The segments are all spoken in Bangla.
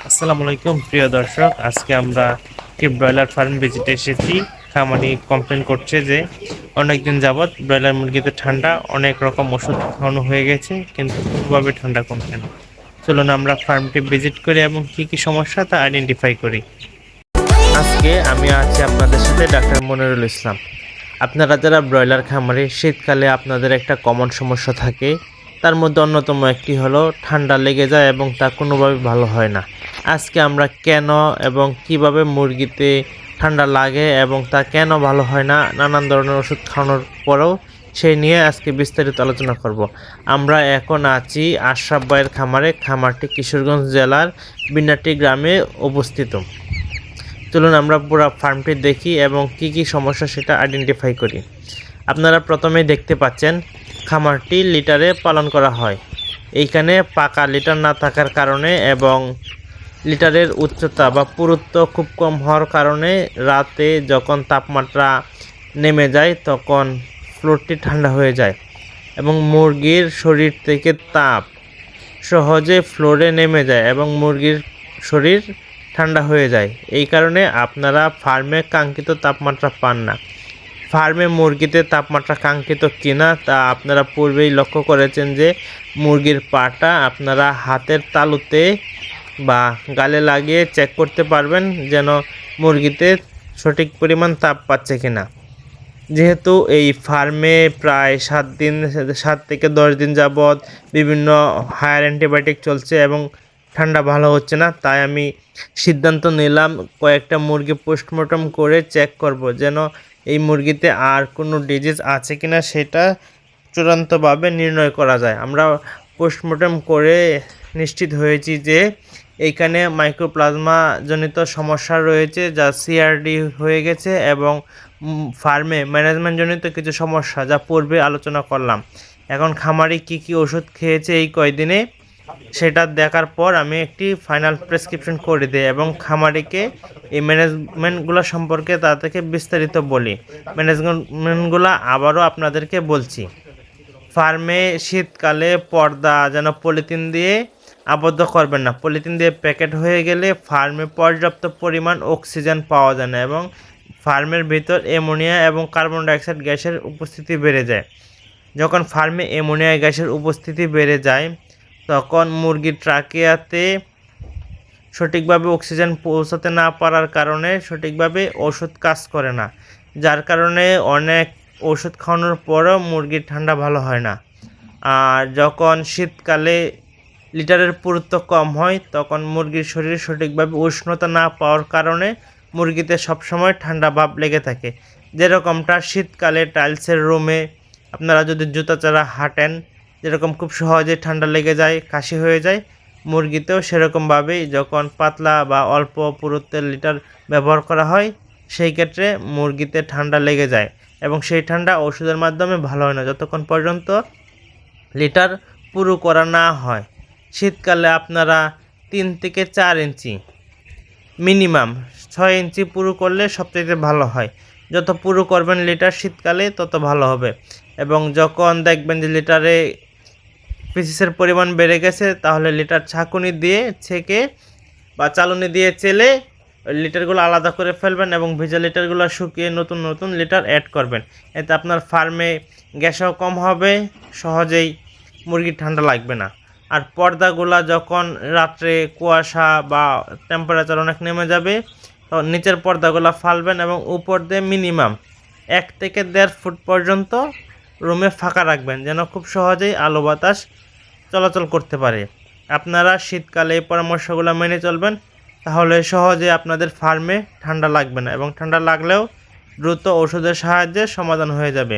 আসসালামু আলাইকুম প্রিয় দর্শক, আজকে আমরা একটি ব্রয়লার ফার্ম ভিজিটে এসেছি। খামারি কমপ্লেন করছে যে অনেকদিন যাবৎ ব্রয়লার মুরগিতে ঠান্ডা, অনেক রকম ওষুধ খাওয়ানো হয়ে গেছে কিন্তু কোনোভাবে ঠান্ডা কমছে না। চলুন আমরা ফার্মটি ভিজিট করি এবং কি কি সমস্যা তা আইডেন্টিফাই করি। আজকে আমি আছি আপনাদের সাথে ডাক্তার মনিরুল ইসলাম। আপনারা যারা ব্রয়লার খামারে, শীতকালে আপনাদের একটা কমন সমস্যা থাকে, তার মধ্যে অন্যতম একটি হলো ঠান্ডা লেগে যায় এবং তা কোনোভাবে ভালো হয় না। আজকে আমরা কেন এবং কিভাবে মুরগিতে ঠান্ডা লাগে এবং তা কেন ভালো হয় না, নানান ধরনের ওষুধ খাওয়ানোর পরেও সেই নিয়ে আজকে বিস্তারিত আলোচনা করব। আমরা এখন আছি আশরাফ ভাইয়ের খামারে। খামারটি কিশোরগঞ্জ জেলার বিনাটি গ্রামে অবস্থিত। চলুন আমরা পুরো ফার্মটি দেখি এবং কি কি সমস্যা সেটা আইডেন্টিফাই করি। আপনারা প্রথমেই দেখতে পাচ্ছেন খামারটি লিটারে পালন করা হয়। এইখানে পাকা লিটার না থাকার কারণে এবং লিটারের উচ্চতা বা পুরুত্ব খুব কম হওয়ার কারণে রাতে যখন তাপমাত্রা নেমে যায় তখন ফ্লোরটি ঠান্ডা হয়ে যায় এবং মুরগির শরীর থেকে তাপ সহজে ফ্লোরে নেমে যায় এবং মুরগির শরীর ঠান্ডা হয়ে যায়। এই কারণে আপনারা ফার্মে কাঙ্ক্ষিত তাপমাত্রা পান না। ফার্মে মুরগিতে তাপমাত্রা কাঙ্ক্ষিত কিনা তা আপনারা পূর্বেই লক্ষ্য করেছেন যে মুরগির পাটা আপনারা হাতের তালুতে বা গালে লাগিয়ে চেক করতে পারবেন যেন মুরগিতে সঠিক পরিমাণ তাপ পাচ্ছে কিনা। যেহেতু এই ফার্মে প্রায় 7 থেকে 10 দিন যাবৎ বিভিন্ন হায়ার অ্যান্টিবায়োটিক চলছে এবং ঠান্ডা ভালো হচ্ছে না, তাই আমি সিদ্ধান্ত নিলাম কয়েকটা মুরগি পোস্টমর্টম করে চেক করব যেন এই মুরগিতে আর কোনো ডিজিজ আছে কিনা সেটা চূড়ান্তভাবে নির্ণয় করা যায়। আমরা পোস্টমর্টম করে নিশ্চিত হয়েছি যে এইখানে মাইক্রোপ্লাজমা জনিত সমস্যা রয়েছে, যা সিআরডি হয়ে গেছে এবং ফার্মে ম্যানেজমেন্ট জনিত কিছু সমস্যা যা পূর্বে আলোচনা করলাম। এখন খামারি কি কি ওষুধ খেয়েছে এই কয়দিনে সেটা দেখার পর আমি একটি ফাইনাল প্রেসক্রিপশন করে দিই এবং খামারিকে এই ম্যানেজমেন্টগুলো সম্পর্কে তাদেরকে বিস্তারিত বলি। ম্যানেজমেন্টগুলো আবারও আপনাদেরকে বলছি। ফার্মে শীতকালে পর্দা যেন পলিথিন দিয়ে আবদ্ধ করবেন না। পলিথিন দিয়ে প্যাকেট হয়ে গেলে ফার্মে পর্যাপ্ত পরিমাণ অক্সিজেন পাওয়া যায় না এবং ফার্মের ভিতর অ্যামোনিয়া এবং কার্বন ডাইঅক্সাইড গ্যাসের উপস্থিতি বেড়ে যায়। যখন ফার্মে অ্যামোনিয়া গ্যাসের উপস্থিতি বেড়ে যায় তখন মুরগির ট্রাকিয়াতে সঠিকভাবে অক্সিজেন পৌঁছাতে না পারার কারণে সঠিকভাবে ওষুধ কাজ করে না, যার কারণে অনেক ওষুধ খাওয়ানোর পরেও মুরগির ঠান্ডা ভালো হয় না। আর যখন শীতকালে লিটারের পুরুত্ব কম হয় তখন মুরগির শরীরে সঠিকভাবে উষ্ণতা না পাওয়ার কারণে মুরগিতে সবসময় ঠান্ডা ভাব লেগে থাকে। যেরকমটা শীতকালে টাইলসের রুমে আপনারা যদি জুতা ছাড়া হাঁটেন যেরকম খুব সহজে ঠান্ডা লেগে যায়, কাশি হয়ে যায়, মুরগিতেও সেরকমভাবেই যখন পাতলা বা অল্প পুরুত্বের লিটার ব্যবহার করা হয় সেই ক্ষেত্রে মুরগিতে ঠান্ডা লেগে যায় এবং সেই ঠান্ডা ওষুধের মাধ্যমে ভালো হয় না যতক্ষণ পর্যন্ত লিটার পুরু করা না হয়। শীতকালে আপনারা 3 থেকে 4 ইঞ্চি মিনিমাম 6 ইঞ্চি পুরু করলে সবচেয়ে ভালো হয়। যত পুরু করবেন লিটার শীতকালে তত ভালো হবে এবং যখন দেখবেন যে লিটারে ফিসিসের পরিমাণ বেড়ে গেছে তাহলে লিটার ছাঁকুনি দিয়ে ছেঁকে বা চালুনি দিয়ে চেলে লিটারগুলো আলাদা করে ফেলবেন এবং ভেজা লিটারগুলো শুকিয়ে নতুন নতুন লিটার অ্যাড করবেন। এতে আপনার ফার্মে গ্যাসও কম হবে, সহজেই মুরগির ঠান্ডা লাগবে না। আর পর্দাগুলা যখন রাত্রে কুয়াশা বা টেম্পারেচার অনেক নেমে যাবে তখন নিচের পর্দাগুলো ফালবেন এবং উপর দিয়ে মিনিমাম 1 থেকে 1.5 ফুট পর্যন্ত রুমে ফাঁকা রাখবেন যেন খুব সহজেই আলো বাতাস চলাচল করতে পারে। আপনারা শীতকালে এই পরামর্শগুলো মেনে চলবেন, তাহলে সহজে আপনাদের ফার্মে ঠান্ডা লাগবে না এবং ঠান্ডা লাগলেও দ্রুত ওষুধের সাহায্যে সমাধান হয়ে যাবে।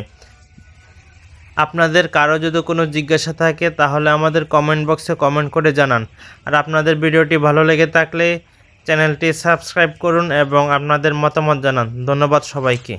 আপনাদের কারো যদি কোনো জিজ্ঞাসা থাকে তাহলে আমাদের কমেন্ট বক্সে কমেন্ট করে জানান। আর আপনাদের ভিডিওটি ভালো লেগে থাকলে চ্যানেলটি সাবস্ক্রাইব করুন এবং আপনাদের মতামত জানান। ধন্যবাদ সবাইকে।